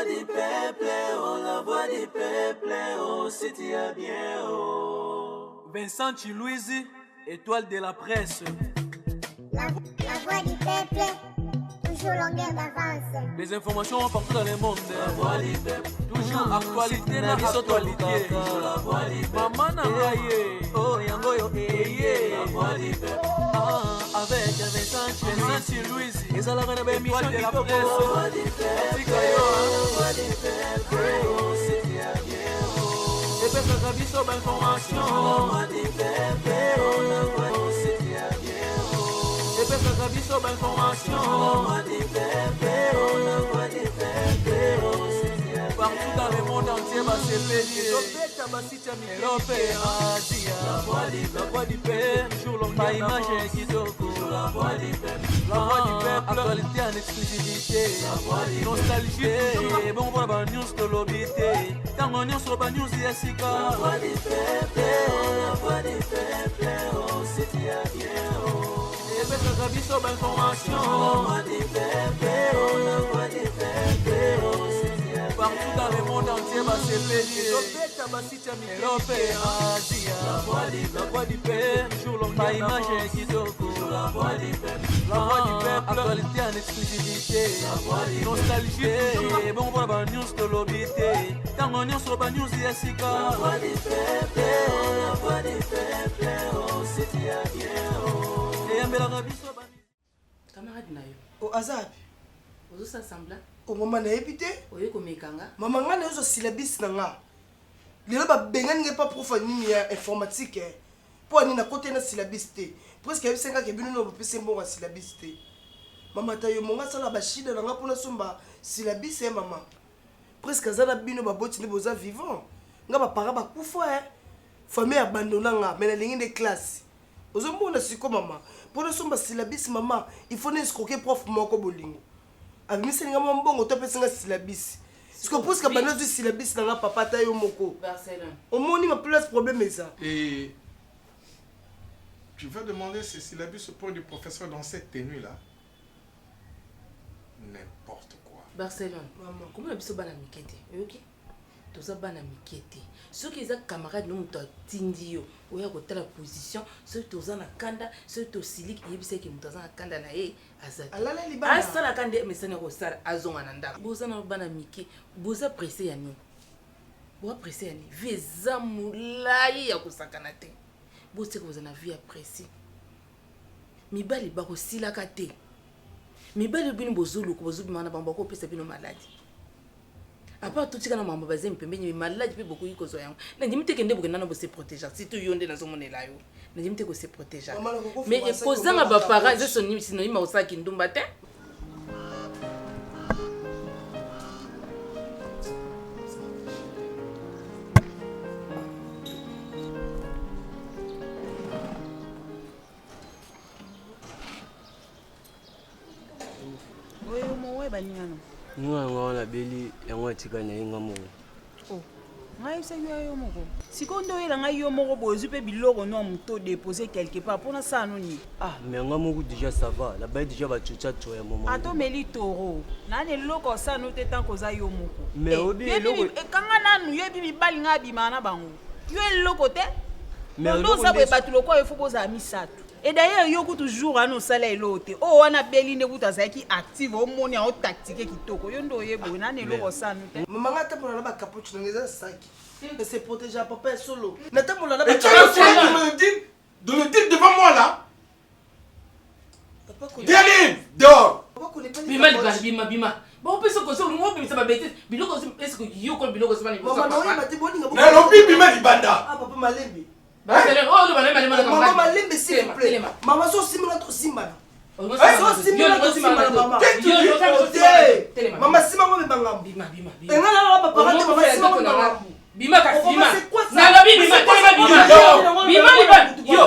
du peuple, oh, la voix du peuple, oh, si tu as bien, oh. Vincent Chilouise, étoile de la presse. La voix du peuple, toujours longueur d'avance. Les informations partout dans le monde. La voix du peuple, toujours actualité na actualité. la voix du peuple. Maman Nangaye, oh yango yo La voix du peuple. avec Vincent Chilouise. Ils allaient faire une émission de la presse. La voix du peuple, la voix du peuple, oh, si tu as bien, oh. Et puis ça biso ba information. La voix du peuple, oh, la voix, oh, si tu as bien, oh. Et puis ça biso ba information. La voix du peuple, oh, la voix du peuple, oh, si tu as bien, partout dans le monde entier, bah c'est pénible. Europe et Asie, la voix du peuple, toujours longue image et kitoko. la voix du peuple. La voix du peuple, actualité en exclusivité. Nostalgie, bon pour la news de l'obité. Quand on news sur la news, il y a Sika. La voix du peuple, oh, la voix du peuple, oh, si tu as bien, oh. Et puis ça vie sur l'information. La voix du peuple, oh, la voix du peuple, oh, si tu as bien, partout dans le monde entier, bah c'est pénible. Europe et Asie, la voix du peuple, toujours longue image et kitoko. la voix du peuple. La voix du peuple, actualité en exclusivité. Nostalgie, bon pour la news de l'obité. Quand on news sur la news, il y a Sika. La voix du peuple, oh, la voix du peuple, oh, si tu as bien, oh. Et un bel arabiso. Camarade Nayo. O azap. Ozo s'assembla. O mama na epité. Oyo komekanga. Mama nga na zo syllabus na nga. Lelo ba bengani nge pas prof nini ya informatique. Po ani na côté na syllabus te. Presque yebisenga ke bino no bopese mbongo syllabus te. Mama tayo monga sala ba shida na nga pona somba syllabus ya mama. Presque azala bino ba boti ne boza vivant. Nga ba para ba kufa famille abandonna nga mais na lingi de classe. Ozo mbona siko mama. Pona somba syllabus mama, il faut ne escroquer prof moko bolingo. Abimisi nga mbongo to pesa nga syllabus. Parce que pour que bano du syllabus na nga papa tayo moko. Barcelone. Au moins ma place problème est ça. Et tu vas demander ce syllabus au point du professeur dans cette tenue-là. N'importe quoi. Barcelone. Maman. Comment la biso bana mikete? OK. Toza bana mikete. Ceux qui ont camarade nous to tindio, oya ko tala position, ceux toza na kanda, ceux to silik yebise ki mutaza na kanda na ye azati. Alala libana. Asa la kande mesana ko sara azonga na ndako. Boza na bana mike, boza pressé ya ni. Boza pressé ya ni. Veza mulai ya kusakana te. Boza ko na vie apprécié. Mibali ba ko silaka te. Mibali bino bozulu ko bozubi mana bamba ko pesa bino maladi. À part tout ce qu'on a mambo bazé mpembe ni malade pe beaucoup yiko zo yango. Na ndimite kende boke nana bo se protéger. Si tu yonde na zo monela yo. Na ndimite ko se protéger. Mais e kozanga ba parents ze soni sinoni ma osaki ndumba te. Oyo mo we banyano. Nga na beli yango tika na inga mo. Oh. Ngai se yo moko. Sikondo yela ngai yo moko bozu pe biloko no muto déposer quelque part pour na ça noni. Ah, mais nga mo déjà ça va. La bas déjà ba chucha cho ya maman. Ato meli toro. Na ne loko ça no te tant koza yo moko. Mais obi loko e kanga nanu yebi mibali nga bimana bango. Yo loko te. Mais loko ça be batuloko e faut boza misato. Et d'ailleurs, yo toujours à nos salaires l'autre. Oh, on a beline kuta za qui active au moni en tactique qui toko. Yo ndo yebo na ne loko ça nous. Maman nga tapola na ba capuche ngeza saki. Et c'est protéger papa solo. Na tapola na ba. Et tu as le soin de le dire devant moi là. Papa ko. Déline, dehors. Papa ko ne pas. Bima. Bon, peut se causer au moins ça va bêter. Biloko est-ce que yo ko biloko ça va ni. Maman no yima ti boni nga. Na lobi bima libanda. Ah papa malembi. Barcelone. Oh, le banane Maman malembi s'il vous plaît. Maman so simona to simba. So simona to simba maman. Maman sima mo bebanga. Bima. Enga na ba papa maman sima mo bebanga. Bima ka bima. Na lobi bima tellement bima. Bima liban. Yo.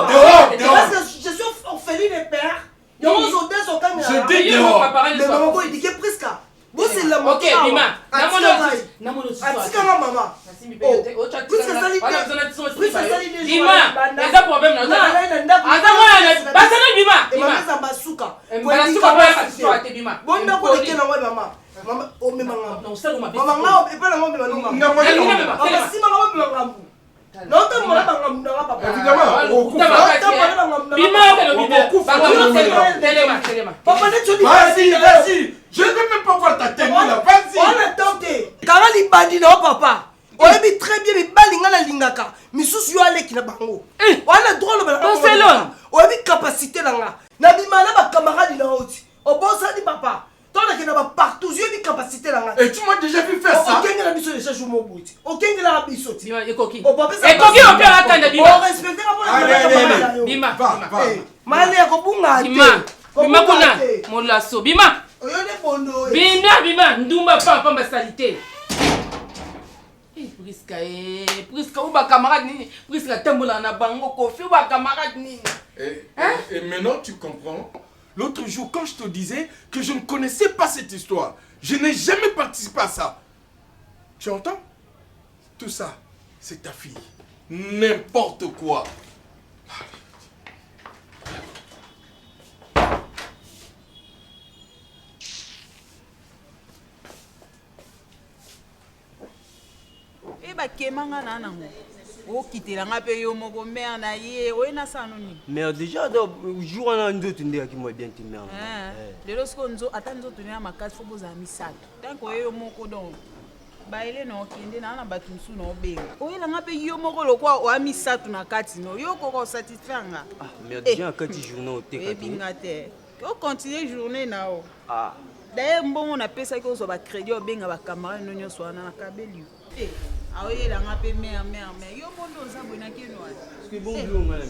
Parce que je suis orpheline et père. Yo zo des au camp. Je dis dehors. Mais maman ko dit que presque. Bon c'est la maman. OK, Bima. Namono. Atika na maman. Plus que ça li. Bima. Eza problème na. Bima. Maman za basuka. Basuka ba ka Bima. Bonda ko de kena wa maman. Maman, oh, mais maman. Non, ça, on m'a Maman, et pas la maman, mais maman. Maman, si maman, maman. Non, t'as mon maman, papa. Évidemment, vas-y. Je ne veux même pas voir ta tenue là. Vas-y. On a tenté. Car les bandits, non, papa. On a mis très bien les balles dans la lingaka. Mais sous yo ale qui na bango. On a droit le ballon. On a mis capacité là. Na bimana ba camarade là aussi. Au bon ça dit papa. Toi là qui n'a pas partout, yo mis capacité là. Et tu m'as déjà vu faire ça. OK la biso déjà joue mon bout. OK la biso. Bima et coquille. Oh papa ça. Et coquille on peut attendre Bima. On respecte pas pour Bima. Mali ya kobunga. Bima kuna mon lasso. Bima. Oyo ne bondo. Bima ndumba pamba salité. Priska ou ba camarade nini Priska tambola na bango kofi ou ba camarade nini. Et maintenant tu comprends. L'autre jour quand je te disais que je ne connaissais pas cette histoire, je n'ai jamais participé à ça. Tu entends? Tout ça, c'est ta fille. N'importe quoi. bakemanga na nango okitelanga mpe yo moko mare na ye oyena sano nini mais déjà jour wana nzoto ndeyaki mwa bien te mare lelo siko ata nzoto nde na makasi fo bozala misato tanke oye yo moko donc baele na okende naa na bato mosusu na obenga oyelanga mpe yo moko lokwa oya misato na kati no yo koka osatisfaire nga mais déjà akati journée oteka ebinga te ocontinue journée na o d'ailleurs mbongo napesaki ozwa bacrédit obenga bacamarade no nyonso wana na kabeli yo aoyelanga mpe mare yo mbondo oza boyenaki eno wana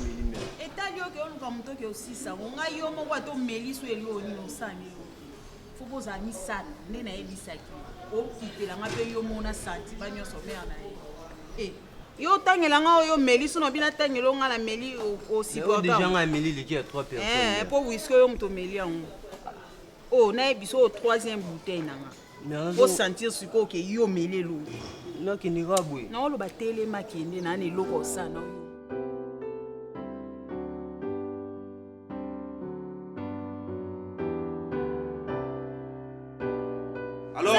etali oke oluka moto oke osisango ngai yo moko ata omeliso eloni osani elo fo bozala misato nde nayebisaki okipelanga mpe yo moko na santima nyonso mare na ye yo otangelanga oyo omeliso na bina tangela onga na meli osipportanga meli leki ya 3 personnes mpo wiske oyo moto omeli yango nayebiso oyo 3e bouteille nanga po sentir sikoyo ke yo omeli elongi nakendeka boye naoloba telema kende nana eloko osana oyo alors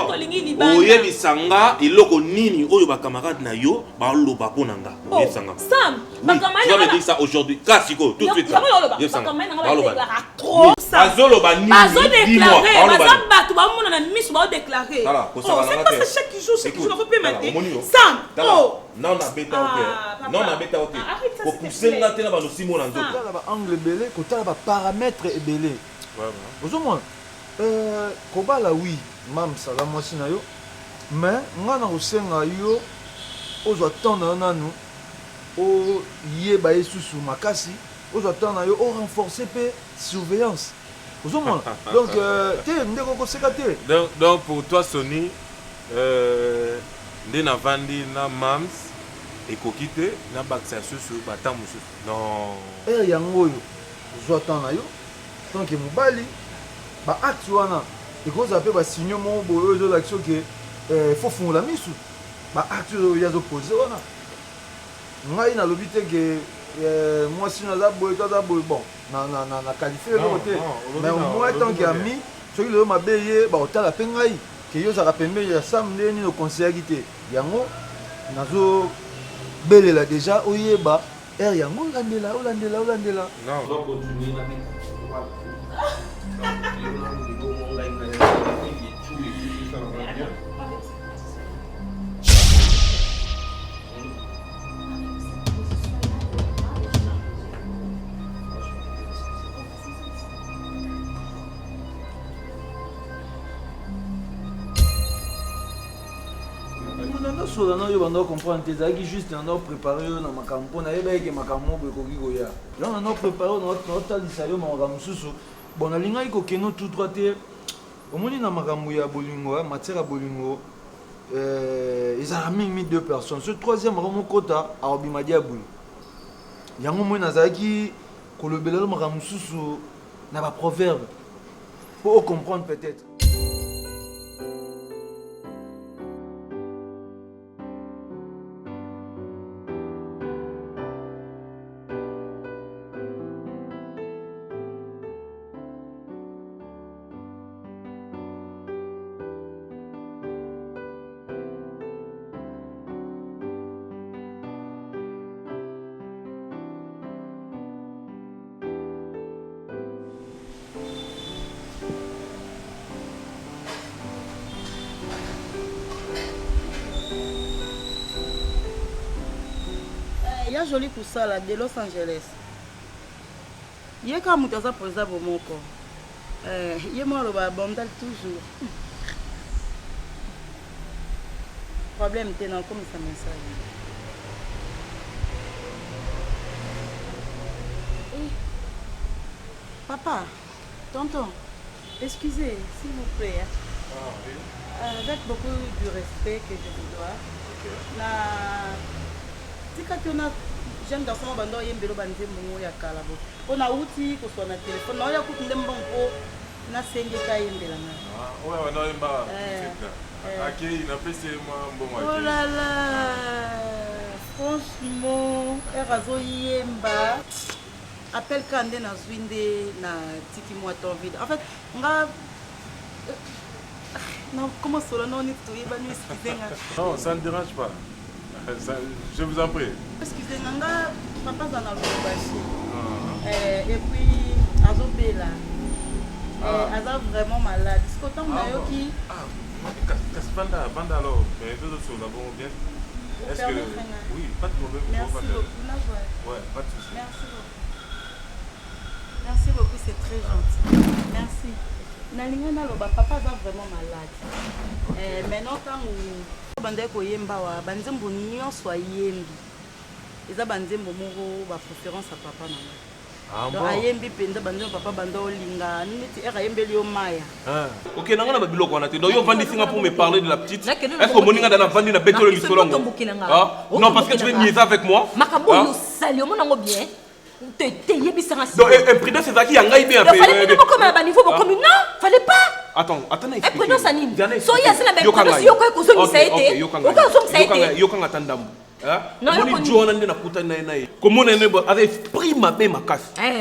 oyebisanga eloko nini oyo bacamarade na yo baloba mpo na nga oyebisanga tu vas me dire ça aujourd'hui kasiko tout de suite bazoloba nini dis-moi bato bamonana miso baodéclare chaque jour non nabeta ote kopusenga te na balosimo na nzoto kotala baangle ebele kotala baparametre ebele ozomona kobala wi mamsala mwasi na yo mais nga na kosenga yo ozwa temps na yo nanu oyeba ye susu makasi ozwa temps na yo orenforce mpe surveillance ozomona donc te nde kokoseka te donc pour toi Sony nde navandi na mams ekoki te nabakisa susu bata mosusu non ere yango oyo ozwa temps na yo tonke mobali baacte wana ekozala mpe basignio moko boye oyo ezolakisa oke fo fungola misu baacte oyo yazopose wana ngai nalobi te ke mwasi naza boye to aza boye bon na qualifie eloko te mais omoi tanke ami soki lelo mabe ye baotala mpe ngai ke yo ozalaka pembeni ya sam nde nini okonseyaki te yango nazobelela deja oyeba ere yango olandela sola na yo banda comprendre te ezalaki juste nanda oprépare yo na makambo mpo nayebaki makambo moko ekoki koya yango nanda oprépare yo naotalisa yo makambo mosusu bon nalingaki kokende tout droit te omoni na makambo ya bolingo matière ya bolingo ezala mingi 2 personnes so 3e akomokota akobima dia boye yango moi nazalaki kolobela yo makambo mosusu na baproverbe mpo ocomprendre peut-être Il y a joli pour ça là, de Los Angeles. Il y a quand même ça pour ça pour mon corps. Il y a moi le bandal toujours. Problème t'es non comme ça message. Papa, tonton, excusez, s'il vous plaît. Avec beaucoup de respect que je vous dois. Si quand on a jeune garçon, on a un bélo bandé mon ya kalabo. On a outil pour son téléphone. On a coupé des bons pots. On a 5 cahiers de la main. Ouais, on a un bar. Ok, il a fait moi un bon mois. Oh là là, franchement, Erazo Yemba. Appelle Kandé na Zwinde na Tiki moi ton vide. En fait, on a. Non, comment cela non, excusez-moi. Non, ça ne dérange pas. Je vous en prie. Excusez-moi, papa dans le bâchi. Et puis, Azobé là. Aza vraiment malade. Est-ce que tu as qui. Banda alors, mais deux autres sont là-bas, bien. Est-ce que. Oui, pas de problème. Merci beaucoup. Ouais, pas de souci. Merci beaucoup. Merci beaucoup, c'est très gentil. Merci. Nalinga loba papa va vraiment malade. Maintenant quand bande ko yemba wa banzembo nyonso ayembi. Eza banzembo moko ba préférence à papa nanga. Donc ayembi penda banzembo papa bando linga niti ayembeli yo maya. OK nanga na babiloko wana te. Donc yo vandi singa pour me parler de la petite. Est-ce que moninga dana vandi na betolo misolongo? Non parce que tu veux niaiser avec moi. Makabo yo sali o monango bien. Donc, imprudence, c'est ça qui a bien fait. Il fallait même comme à niveau, comme non, fallait pas. Attends, explique. Imprudence, Anine. Soya, c'est la même chose. Si yoko est comme ça été. Yoko attendam. Non, yoko ni Joan na kuta na na. Comment on est avec prima be makas.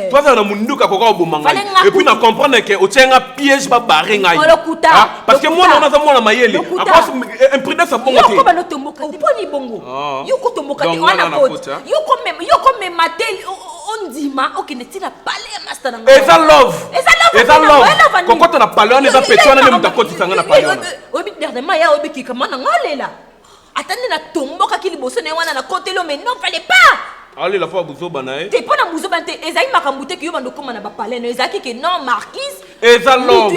Toi ça na munduka koko bomanga. Et puis na comprendre que o tienga piège ba barrer ngai. Parce que moi on a ça moi na mayele. Après imprudence ça bongo te. Yoko ba no tomboka. Poni bongo. Yoko tomboka te wana pote. Yoko me matel ondima okinetila pale ya master nanga. Eza love. Koko to na pale on eza petit on na mutakoti sanga na pale. Obi dernièrement ya obi ki kama na ngalela. Attendez la tomboka ki liboso na wana na côté lo mais non fallait pas. Allez la fois buzo banae. T'es pas na buzo bante ezai makambute ki yo bando koma na ba palais no ezaki ke non marquise. Eza love.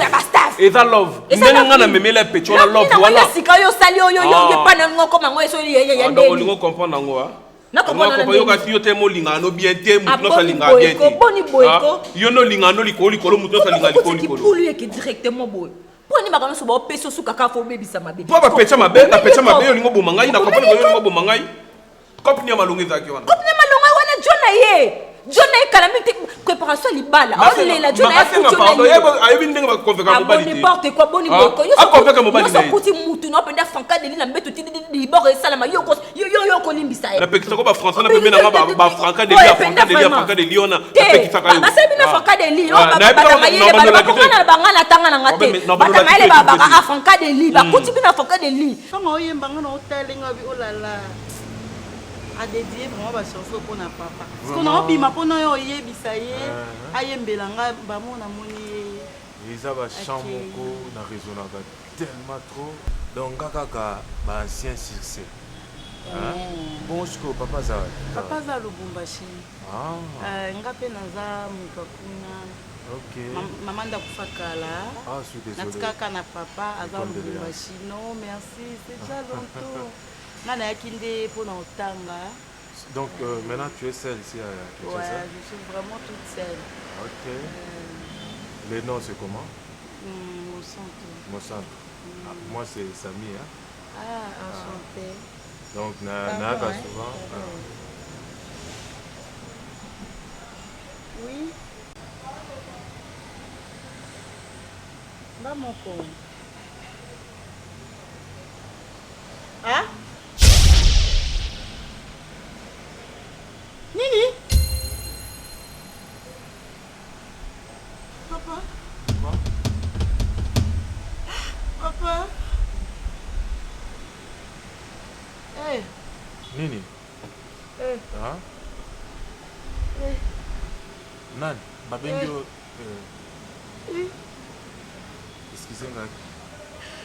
Ndenga na memela petit on love wala. Sika yo sali yo pas na ngoko mango eso ya ndé. Donc on comprend ngo a. Na comprendre yo ka si yo te mo lingano bien te mutu no salinga bien te. Boni boyko. Yo no lingano likolo mutu no salinga likolo. Pour lui qui directement boy. Poni makano so ba peso su kaka fo bebisa mabe. Papa pecha mabe, na pecha mabe yo lingo bomangai na comprendre yo lingo bomangai. Kopni ya malungi zaki wana. Kopni ya malungi wana Jona ye. Jona ye calamité préparation libala. On est là Jona ya futur. Ayebi ndenge ba convaincre mobali. N'importe quoi boni boyko. Yo convaincre mobali. Yo so kuti mutu no penda franka de lina mbeto tindi liboro salama yo ko limbisa ye. Na pekisa ko ba français na pembe na ba franka de lia franka de liona. Na pekisa ka yo. Ba sabi na franka de li. Ba mayele ba ko na bangala tanga na ngate. Ba mayele ba franka de li. Ba kuti bina franka de li. Fanga oyemba ngana otalenga bi olala. A dédier vraiment ba chanson pour na papa. Parce qu'on a bima pour na yo yebisa ye ayembela nga ba mona moni Isa ba chamoko na raisonnaka tellement trop donc kaka ba ancien succès. Bon jusqu'au papa za Lubumbashi. Ngape naza mukakuna. OK. Maman da kufakala. Je suis désolé. Natkaka na papa aza Lubumbashi. Non, merci, c'est déjà longtemps. Nana yakinde pour n'otanga. Donc maintenant tu es seule ici à Kinshasa. Ouais, je suis vraiment toute seule. OK. Les noms c'est comment? Monsanto. Moi c'est Samy hein. Enchanté. Donc na souvent. Oui. Ba moko. Ah? Nini? Papa? Papa? Hey. Nini? Hey. Hein? Hey. Nan, Babengio. Oui. Excusez-moi.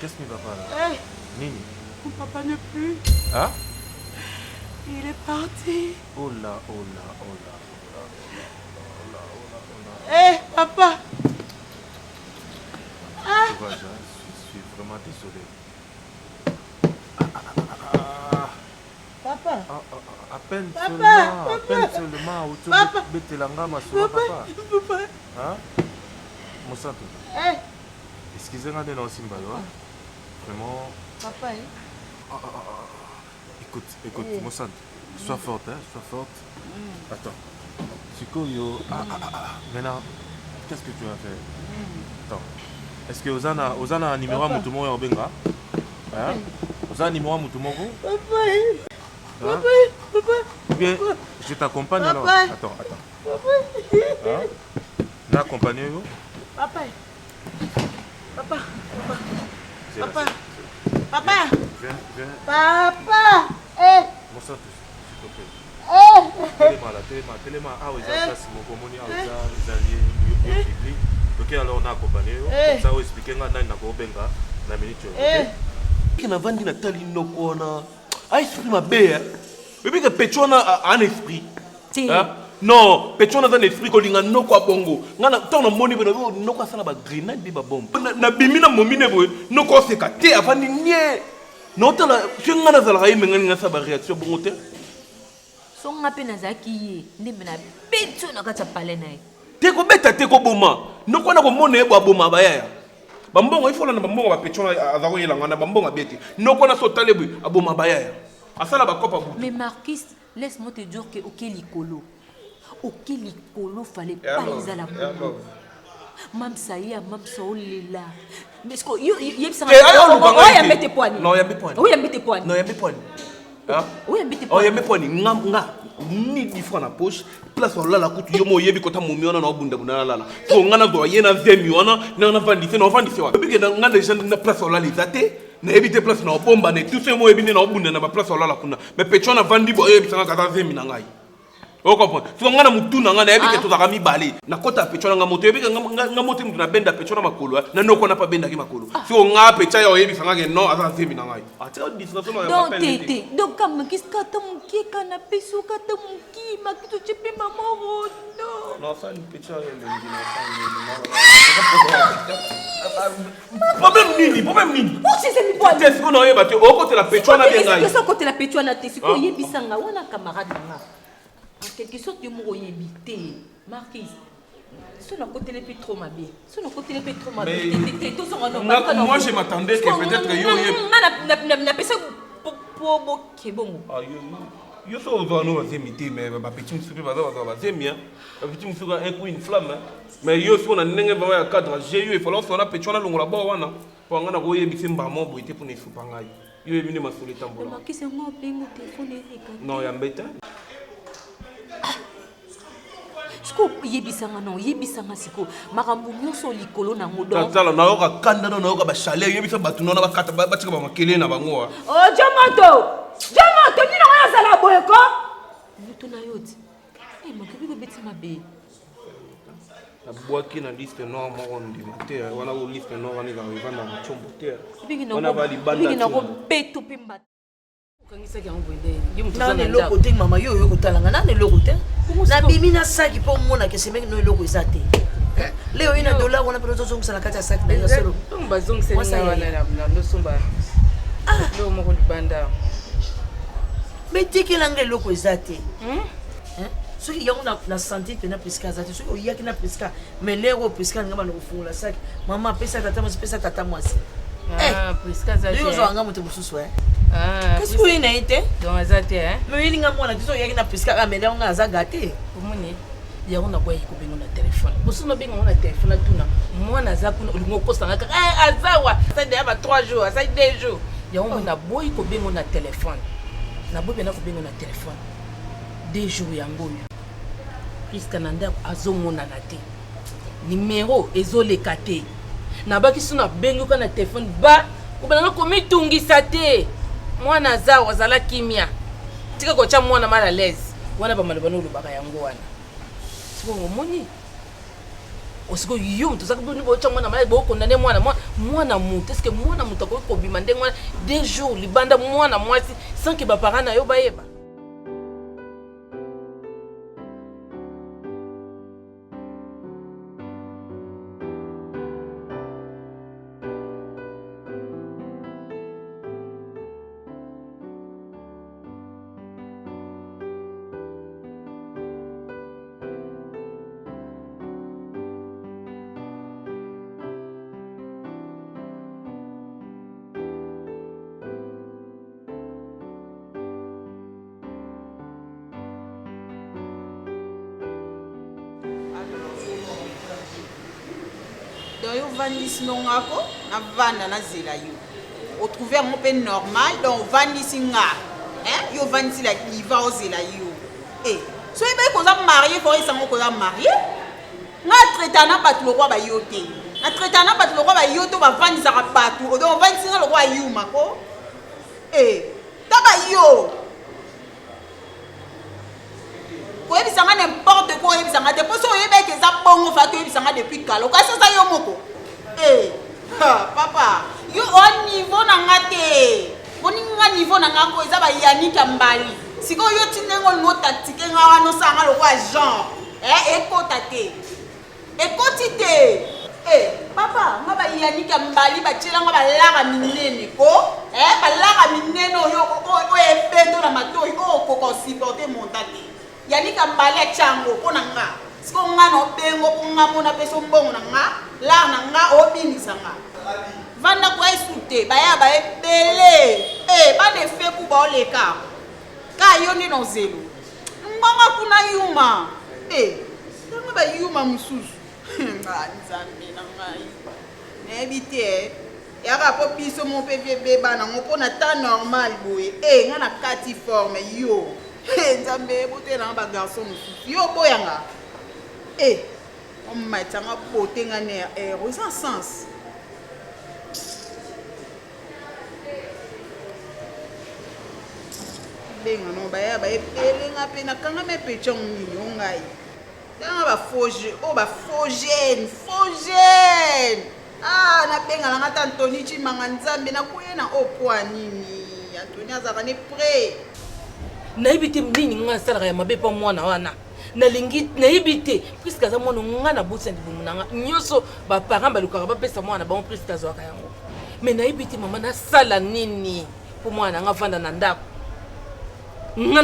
Qu'est-ce qui ne va pas là? Hey. Nini? Mon papa n'est plus. Hein? Il est parti. Oh là, oh là, oh là, oh là, oh là. Eh, papa. Courage, hein. Je suis vraiment désolé. Papa. À peine Papa, seulement, papa. à peine seulement. Papa. Betelanga, ma soeur, papa. Papa. Hein? Monsanto. Eh. Excusez-moi de lancer Vraiment. Papa, Écoute, Monsanto. Sois forte, hein? Sois forte. Attends. Sikoyo. Maintenant, qu'est-ce que tu vas faire? Attends. Est-ce que Ozana a un numéro à Moutoumou et Obenga? Hein? Ozana a un numéro à Moutoumou? Papa. Papa. Bien, je t'accompagne alors. Papa. Attends. Papa. Hein? N'accompagne yo. Papa. Papa. C'est là, Papa. c'est- Papa. Viens. Papa. Eh. Monsanto, s'il te plaît. Eh. Téléma. Ah oui, ça, c'est mon commune. Ah oui, ça, les alliés. Ok, alors on a accompagné. Comme ça, on explique que on a Benga. Na minute. Ok? Na vandi na tali noko na. A esprit ma bé. Et puis que Petchona a un esprit. Non, Petchona a un esprit ko linga noko a bongo. Ngana tona moni bena noko sala ba grenade bi ba bombe. Na bimina momine boy noko se ka te avandi nie. No tala ngana zala ga imenga ngasa ba réaction bongo te. So ngape nazaki ye ndimbe na betso na kati ya pale na ye. Te ko beta te ko boma. Noko na ko mona e bo boma ba ya. Bambongo ifola na bambongo ba Petchona azako yelanga na bambongo beti. Noko na so talebu aboma ba ya. Asala ba kopa bu. Mais Marquis, laisse-moi te dire que OK Licolo. OK Licolo fallait pas les à la boue. Mam Saïa, mam Saolela. Mais ce que yeb ça. Oh, ya mette poani. Non, ya mette poani. Oui, ya mette poani. Non, ya mette poani. Hein? Oui, ya mette poani. Oh, poani. ya mette poani. Nga ni di francs na poche. Place on la kutu yomo yebi kota mumiona na obunda bunda la. So nga na do yena zemi wana na vandise na vandise wa. Biki nga déjà na place on la les até. Na ebite place na bomba ne tout ce mo ebine na obunda na ba place on la kuna. Mais Petchona vandi bo yebi sanga kata zemi na ngai. O comprend. So nga na mutu na nga na ebike to zakami bale. Na kota Petchona nga moto ebike nga moto mutu na benda Petchona makolo. Na noko na pa benda ki makolo. So nga Petcha yo yebi sanga ke no asa zemi na ngai. Ati o disnation na Donc tété, donc comme qu'est-ce que t'as mon qui canapé sous que t'as mon qui ma qui tu peux maman non. Non ça une Petcha Problème nini? Oh c'est mi point. Est-ce qu'on a battu au côté la Petchona bien ngai? C'est ça côté la Petchona t'es si ko yebisanga wana camarade nga. En quelque sorte yo mo yebité. Marquis. Sur le côté les trop ma bien. Sur le côté les trop ma bien. Moi je m'attendais que peut-être yo n'a pas ça pour bon. Ah yo so va no zemité mais ba petit musuku ba zemia. Ba petit musuku un coup une flamme. Mais yo so na ndenge ba ya cadre j'ai eu il faut lancer na Petchona longola ba wana. Pour ngana ko yebisi mbamo bo ite pour ne soupa ngai. Yo ebini masoli tambola. Marquis c'est moi paye mon téléphone et non ya mbeta. Siko yebisanga non yebisanga siko makambo nyonso likolo na ngodo tala na yoka kanda na yoka ba chalet yebisa batu na ba kata ba tika ba makele na bango oh Diamanto ni na ya zala boyeko mutu na yoti eh makibi ko beti mabe abwaki na liste noire mo ndimete wana ko liste noire ni ga vanda na chombo te wana ba libanda na ko beto pimba kangisa ki ngwende nane loko te mama yo kotalanga nane loko te na bimi na saki po mona ke semeki no loko eza te leo ina dollar wana pelo tozongisa na kati ya saki na solo bazongisa wana na losomba leo moko libanda betekelanga eloko eza te soki yango na santé pena priska aza te soki oyaki na priska mais lero priska nga bana kofungola saki mama apesa tata mwasi pesa tata mwasi priska aza te ozwanga moto mosusu qu'est-ce que vous avez donc azate mais il nga mwana tiso yaki na priska amele nga aza gâté omoni yango na boye ko bengo na téléphone bosuno bengo na téléphone tuna mwana za kuna ulingo kosanga ka azawa ça de ba 3 jours ça 2 jours yango na boye ko bengo na téléphone na boye na ko bengo na téléphone 2 jours yango puisque na ndako azomona na te numéro ezoleka te na baki suna bengo ka na téléphone ba ko benanga ko mitungisa te mwana za wazala kimia tika ko cha mwana mala l'aise wana ba malobano lubaka yango wana siko ngomoni osiko yo mtu saka boni bo cha mwana mala bo kondane mwana mutu est-ce que mwana mutu ko bima ndenge mwana 2 jours libanda mwana mwasi sans que ba parents na yo bayeba vandisi nongako na vanda na zela yo otrouve yango mpe normal donc ovandisi nga yo ovandisi la liva ozela yo so ebe koza marie fo esango koza marie nga traita na bato lokwa bayo te na traita na bato lokwa bayo to bavandisaka bato donc ovandisi nga lokwa yuma ko taba yo oyebisanga n'importe quoi oyebisanga te mposo oyebeke eza bongo fati oyebisanga depuis kala okasi oza yo moko papa yo o niveau na nga te boningi nga niveau na nga ko eza bayanika mbali sikoyo yo ti ndenge olingi otatike nga wana osanga lokwa genre ekota te ekoti te papa nga bayanika mbali batielanga balaka minene ko balaka minene oyo ebeto na matoi oyo okoka osupporte monta te yanika mbali achango mpona nga siko nga na obengo mpo nga mona peso mbongo na nga lar na nga obimisa nga vanda kwa esu te baya baebele bana efeku baoleka ka yo nde na zelo mbanga kuna yuma ntango bayuma mosusu nzambe na ngai nayebi te yaka po biso mo mpe vie beba nango mpona ta normal boye nga na kati forme yo nzambe bote na bagarçon mosusu yo boyanga omatanga bote nga ne eza sens benga no baya baepelenga mpe nakanga mepetya nini ongai tanga bafaux jeune nabenga nanga ta antoni cimanga nzambe nakoye na opoa nini antoni azalaka ne pre nayebi te nini nga asalaka ya mabe mpa mwana wana nalingi nayebi te puiske aza mwana nga na bosi ya libumu nanga nyonso baparent balukaka bapesa mwana bango puiske azwaka yango me nayebi te mama nasala nini mpo mwana nga vanda na ndako nga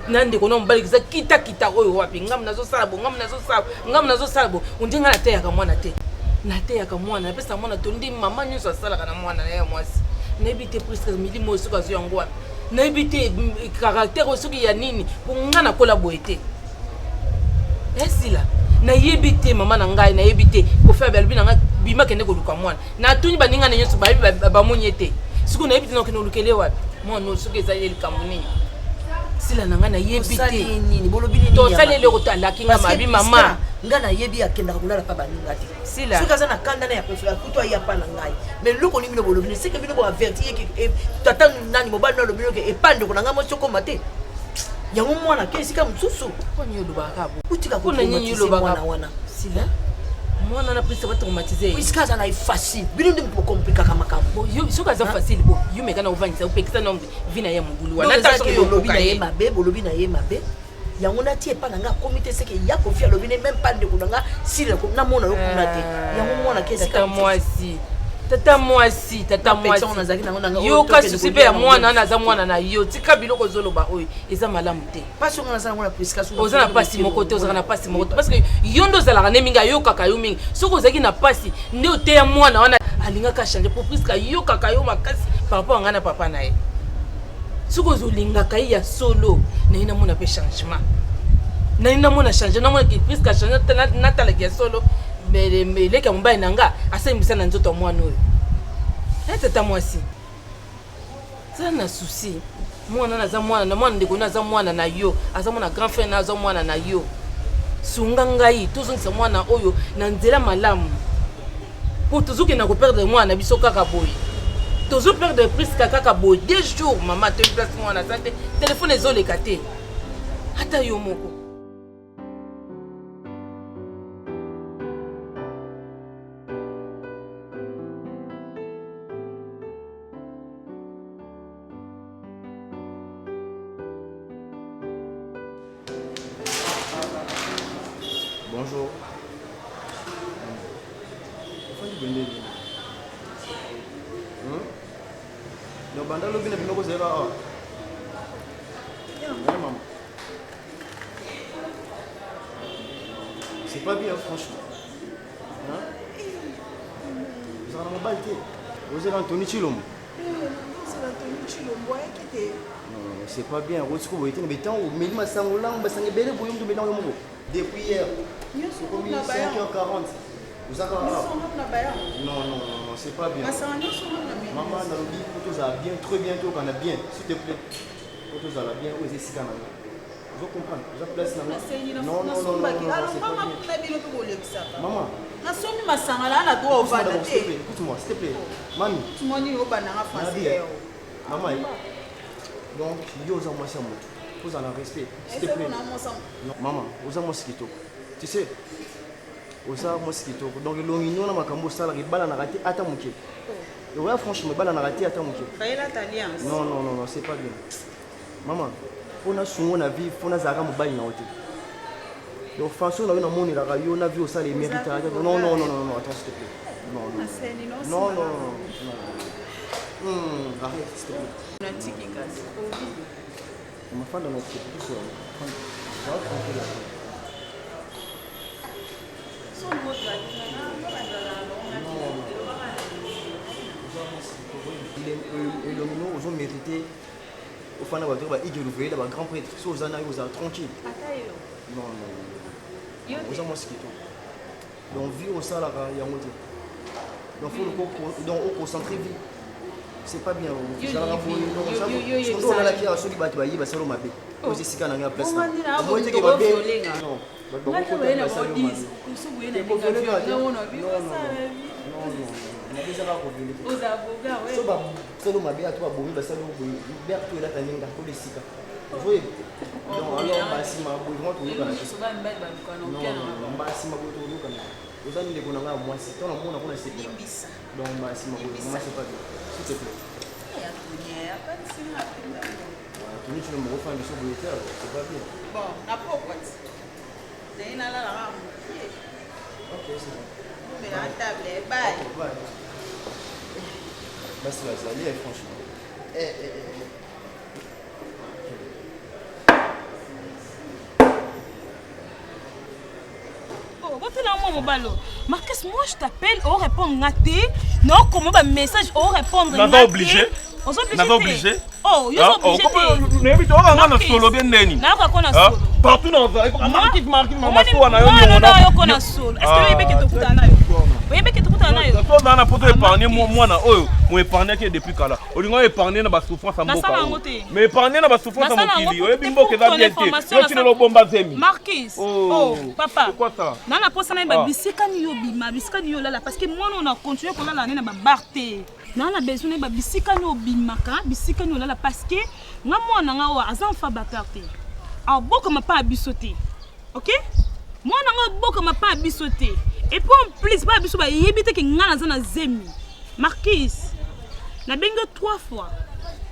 na ndeko na mobali kiza kita oyo wapi ngamu nazosala bo ngamu nazosala bo ondi nga nateyaka mwana te nateyaka mwana napesa mwana to ndi mama nyonso asalaka na mwana na ye mwasi nayebi te puiske milimo oyo soki azwi yango wana nayebi te caractère soki ya nini mpo nga nakola boye te esila nayebi te mama na ngai nayebi te kofea balobi na ngai bima kende koluka mwana natuni baninga na nyonso bayebi bamonye te soki nayebi te nakende olukele wapi mwana soki eza ye likambo nini sila na ngai nayebi te tosali eloko talaki nga mabi mama nga nayebi akendaka kolala mpa baninga te sila soki aza na kanda na ya presola kutu aya mpa na ngai mais loko olingi bino bolobi seke bino boaverti yeke tata nani mobali na olobi noke epandeko na ngai mosi okoma te yango mwana ke esika mosusu poni olobaka bo utika mpona nini olobaka mwana wana sila mwana na prise batraumatize puisque aza na facile bino nde bokomplikaka makambo soki aza facile bo yo meka na ovangisa opekisa na vi na ye mobulu wana bolobi na ye mabe bolobi na ye mabe yango nati epa na nga akomi te seke ya kofi alobi ne même pas ndeko na nga sila namona yo kuna te yango mwana ke esika tata mwasi yo kasi susi mpe ya mwana wana aza mwana na yo tika biloko ozoloba oyo eza malamu te oza na pasi moko te ozalaka na pasi moko te parceke yo nde ozalaka ne mingi ayokaka yo mingi soki ozalaki na pasi nde oteya mwana wana alingaka change po puiske ayokaka yo makasi par rapport anga na papa na ye soki ozolingaka ye ya solo naye namona mpe changement naye namona change namona puiske achange natalaki ya solo leki ya mobali na nga asalimbisa na nzoto ya mwana oyo tata mwasi zala na susi mwana na aza mwana na mwana ndeko na aza mwana na yo aza mwana grand frère na aza mwana na yo sunga ngai tozongisa mwana oyo na nzela malamu mpo tozokenda koperdre mwana na biso kaka boye tozoperdre priske kaka boye 2 jours mama toyi place mwana aza te telefone ezoleka te ata yo moko Bonjour. Le bandalo bina binoko zera ah. Maman. C'est pas bien franchement. Hein? Vous avez un balté. Vous êtes Anthony Chilombo. C'est Anthony Chilombo qui était. Non, c'est pas bien. Vous êtes quoi? Mais tant au milieu de sangolang, mais ça n'est pas le boyau de mélange. Depuis hier, c'est comme 5h40. Non, c'est pas bien. Maman, on a dit que tu as bien, très bientôt qu'on a bien, s'il te plaît. Que tu as bien, où est-ce que tu as vous comprenez, vous avez place là. Non, c'est pas bien. Maman. Écoute-moi, s'il te plaît. Mamie. Maman, donc, il y a moi ça, vous en avez respect, s'il te plaît. Non, maman, vous avez mosquito. Tu sais, vous avez mosquito. Donc, l'onion, on a un salarié, balle en raté, à ta mouquet. Ouais, franchement, balle en raté, à ta mouquet. Non, c'est pas bien. Maman, on a souvent la vie, on a zara mobile na hôtel. Donc, façon, on a une monnaie, on a vu au salaire mérite. Non, attends, s'il te plaît. Non. Arrête, s'il te plaît. Ma femme dans notre tout seul. Et le nom, ils ont mérité. Au fin de la voiture, ils ont ouvert le grand prêtre. Si vous en avez, vous êtes tranquille. Non. Vous avez mosquito. Donc, vie au salaire, il y a un motif. Donc, il faut le concentrer vie. C'est pas bien. Vous allez on a la pierre à ceux qui battent, il va se remettre. Vous êtes ici quand on a place. Moi, je dis que va bien. Non. Bon, n'a pas c'est une alarme. Ok, c'est bon. Mais à table, bye. Bah, c'est ça, franchement. Marcus, moi je t'appelle, on répond ngaté. Non, comment un message, on répondre ngaté. On n'a obligé. Oh, ils sont obligés. Partout dans le nana besoin ba bisika no bimaka bisika no lala parce que nga mwana nga wa azan fa bakarte a boko ma pa bisoté OK mwana nga boko ma pa bisoté et puis en plus ba biso ba yebite ke nga na zemi Marquis na bengo 3 fois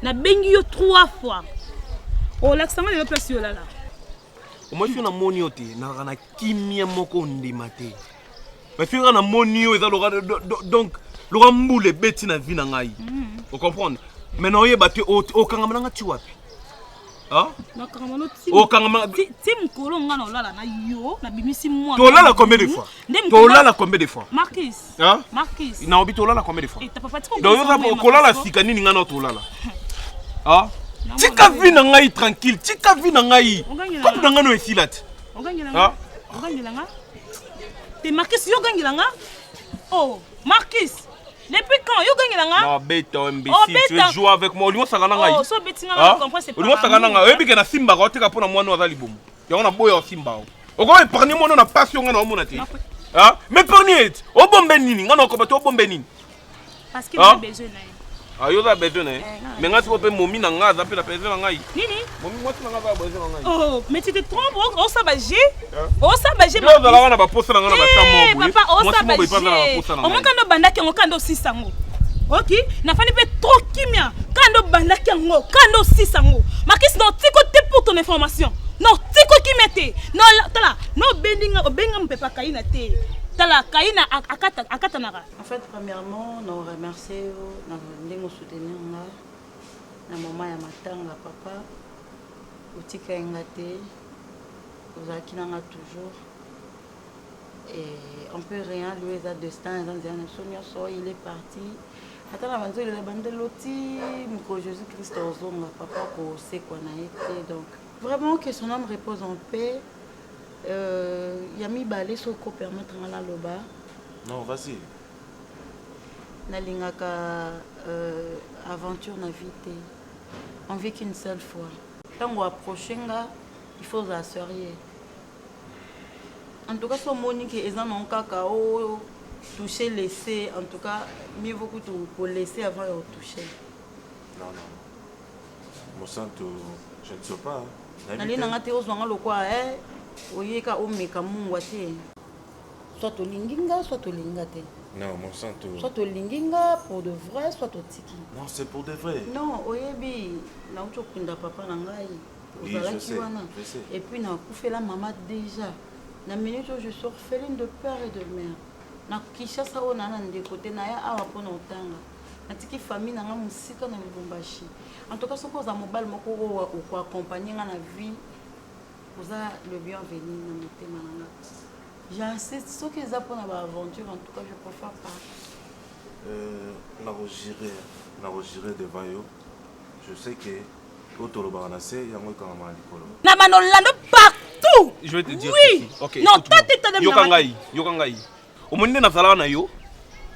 na bengi yo 3 fois o l'accent de place yo lala moi je suis na monioté na na kimia moko ndimate parce que na monio eza donc le ramboule beti na vie na ngai. Vous comprenez? Maintenant il battu au kangama nga tiwapi. Ah? Na kangama au kangama tim kolo nga na lala na yo na bimisi moi. To lala combien de fois? To lala combien de fois? Marquis. Hein? Marquis. Na obi to lala combien de fois? Et t'as pas fatigué. Donc yo ko lala sikani ni nga na to lala. Ah? Tika vie na ngai tranquille, tika vie na ngai. Comme na nga no esilati. On gagne nga. On gagne nga. T'es Marquis yo gagne nga. Oh, Marquis. Depuis quand yo gagne nga? Non, bête imbécile, tu veux jouer avec moi? Olion sakana ngai. Oh, so bêtinga na comprendre c'est pas. Olion sakana ngai, oyebi ke na simba ko teka pona mwana azali bomo. Ya ona boya simba. Oko épargner moi na passion nga na omona te. Ah, mais épargner. O bombe nini? Nga na ko bato bombe nini? Parce que j'ai besoin na. Ah, yo za besoin na. Mais nga tu peux momi na nga za pe la besoin na ngai. Nini? Momi moi tu na nga za besoin na ngai. Oh, mais tu te trompes, on s'abager. On s'abager. Yo za la wana ba posa na nga na ba tamo boye. Papa, on s'abager. On manga no bandaki ngo kando sisango. OK, na fani pe trop kimia. Kando bandaki ngo, kando sisango. Marquis non tiko te pour ton information. Non, tiko kimete. Non, tala, no bendinga obenga mpepa kaina te. Tala kaina akata nara. En fait, premièrement, nous remercions nous soutenir na maman ya matanga papa. Utika ngate. Ozaki nanga toujours. Et on peut rien lui à destin dans un sonyo il est parti. Attends la banzo il a bandé loti mko Jésus-Christ ozonga papa ko c'est quoi na été donc vraiment que son âme repose en paix. Yami balé so ko permettre na loba Non, vas-y. Nalingaka aventure na vie te. On vit qu'une seule fois. Tant qu'on approche, il faut s'assurer. En tout cas, si on dit que les gens ont cacao, toucher, laisser, en tout cas, mieux vaut que tu laisser avant de toucher. Non. Mon santo, je ne sais pas. Nali nanga te ozwanga lokwa oyeka omeka mungwa te. Soit olinginga, soit olinga te. Non, mon santo. Soit olinginga pour de vrai, soit otiki. Non, c'est pour de vrai. Non, oyebi na ucho kunda papa na ngai. Oui, je sais. Et puis na koufela maman déjà. Na minute où je suis orpheline de père et de mère. Na Kinshasa ona na ndeko na ya awa pona otanga. Natiki famille na nga musika na Lubumbashi. En tout cas, ce que vous avez mobile moko ou accompagner dans la vie, vous avez le bienvenu dans mon thème. J'insiste, ce que vous avez pour l'aventure, en tout cas, je préfère pas. J'irai devant eux. Je sais que autour de Baranase, il y a un peu de partout. Je vais te dire. Oui. Ok. Non, toi, tu es Yokangai. Au moins, nous avons yo.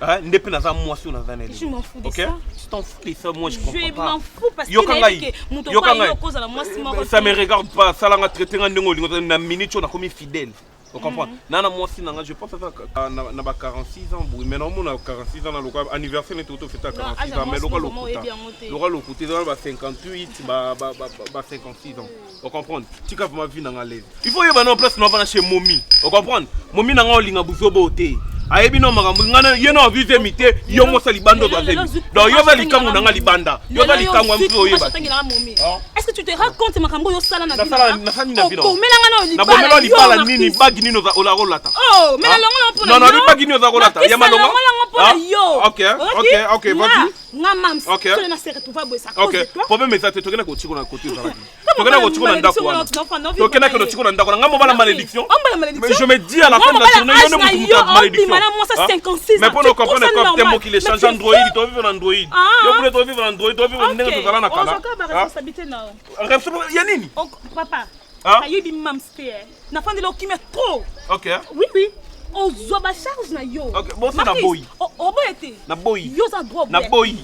Je m'en fous de ça. Je t'en fous de ça, moi je comprends pas. Je m'en fous parce que ça me regarde pas. Ça l'a traité en une minute, on a commis fidèle. Vous comprenez? Je pense que na 46 ans, mais non, on a 46 ans, le anniversaire est tout fait à 46 ans, mais le côté de 58, 56 ans. Vous comprenez? Tu as ma vie dans la lèvre. Il faut y avoir une place chez Momi. Vous comprenez? Momi n'a pas de beauté. Ayebi no magambo ngana yeno vise mité yo mosa libando do azemi do yo za likangu nanga libanda yo za likangu ampo yo ba est-ce que tu te racontes makambo yo sala na vida na sala na vida ko melanga no libala na bomelo libala nini bagi nino za ola rolata oh melanga no pona non non bagi nino za rolata ya malonga ok vas-y nga mams tu na sere tu va boy ça ok problème est ça tu tokena ko chiko na côté za tokena ko chiko na ndako wana tokena ko chiko na ndako nga mo bala malédiction mais je me dis à la fin de la journée yo ne me malédiction. Moi ça 56 mais pour nous comprendre que c'est moi qui les change Android, il doit vivre en Android. Yo voulais vivre en Android, doit vivre en Android dans la kala. Responsabilité non. Responsabilité yanini? Papa. Ayebi mamste. Na fandi lo kimé trop. OK. Oui. On zoba charge na yo. OK, bon c'est na boy. O boyete. Na boy. Yo za droit. Na boy.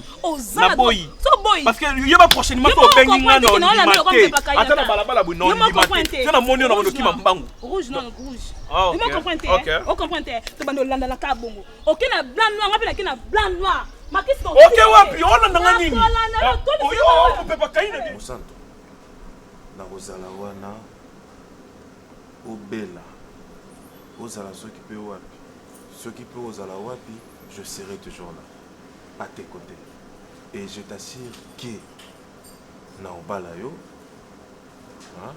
Na boy. So boy. Parce que yo ba prochainement to bengi nga no limate. Atala balabala bu no limate. C'est na moni na mono ki mambangu. Rouge non rouge. Oh, okay. On comprend te bando landa la kabongo. OK na blanc noir, ngapela ki na blanc noir. Ma qu'est-ce qu'on OK wapi ona ndanga nini? Oyo on peut pas kaina de. Musanto. Na kozala wana obela. Ozala soki pe wapi. Soki pe ozala wapi, je serai toujours là à tes côtés. Et je t'assure que na obala yo. Hein?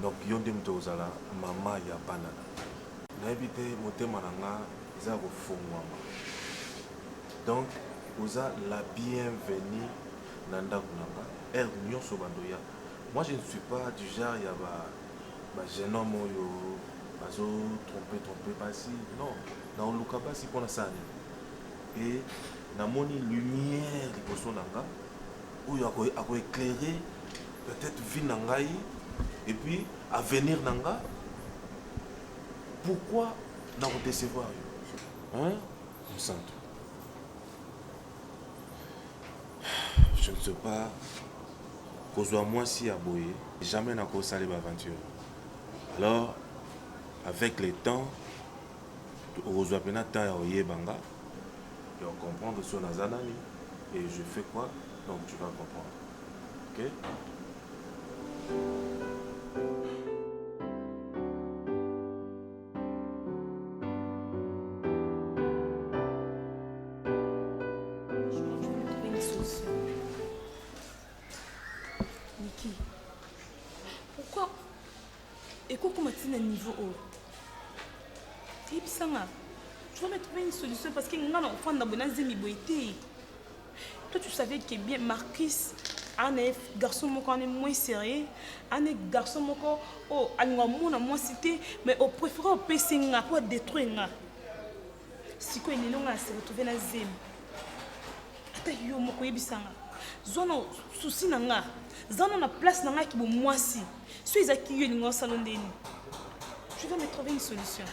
Donc yonde mto ozala mama ya banana. N'habite motema nanga za kofungwama. Donc oza la bienvenue nanda kunanga. Nyonso bandoya. Moi je ne suis pas du genre ya ba jeune homme yo bazo tromper pas si non. Na oluka basi pona sani. Et na moni lumière liboso nanga oyo ako éclairer peut-être vie nangai et puis avenir nanga. Pourquoi n'a pas décevoir? Hein? Santo. Je ne sais pas. Cause moi si à boyer, jamais n'a pas salé l'aventure. Alors, avec le temps, on reçoit peine temps à oyer banga et on comprend que son azanani et je fais quoi? Donc tu vas comprendre. Ok? Niveau haut. Tu vas me trouver une solution parce que nous avons enfant dans bonne zémiboité. Toi tu savais que bien Marcus un garçon moins sérieux, un garçon oh moins cité mais au préféré au PC pour détruire. Si quoi il est long à se retrouver dans zém. Ata yo moko yebisanga. Zona souci nanga. Zona na place nanga ki bo moi si. Soit ils accueillent les salon d'eni. Je vais me trouver une solution.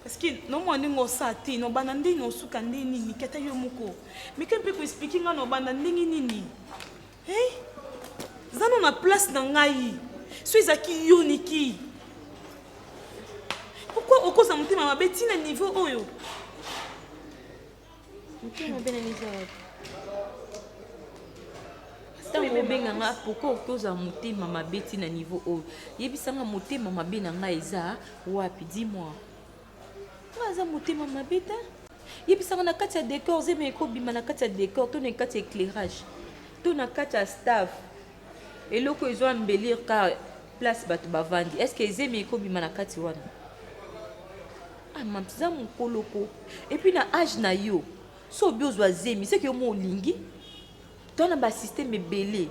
Parce que non moi ningo sati no bana ndingo suka ndini keta yo moko. Mais quand peut expliquer nga no bana ndingi nini? Hey? Zano na place na ngai. Suis aki yo niki. Pourquoi au cause de mon ma bêtise à niveau oyo? Mutima bena niveau. Tango obenganga pourquoi okoza motema mabeti na niveau oyo yebisanga motema mabe na ngai eza wapi dis-moi aza motema mabeta yebisanga na kati ya décor zeme ekobima na kati ya décor to na kati ya éclairage to na kati ya staff eloko ezo embellir ka place bato bavandi est-ce que zeme ekobima na kati wana mamza mokoloko et puis na âge na yo so obi ozwa zemi c'est que yo mo olingi tona ba système ebele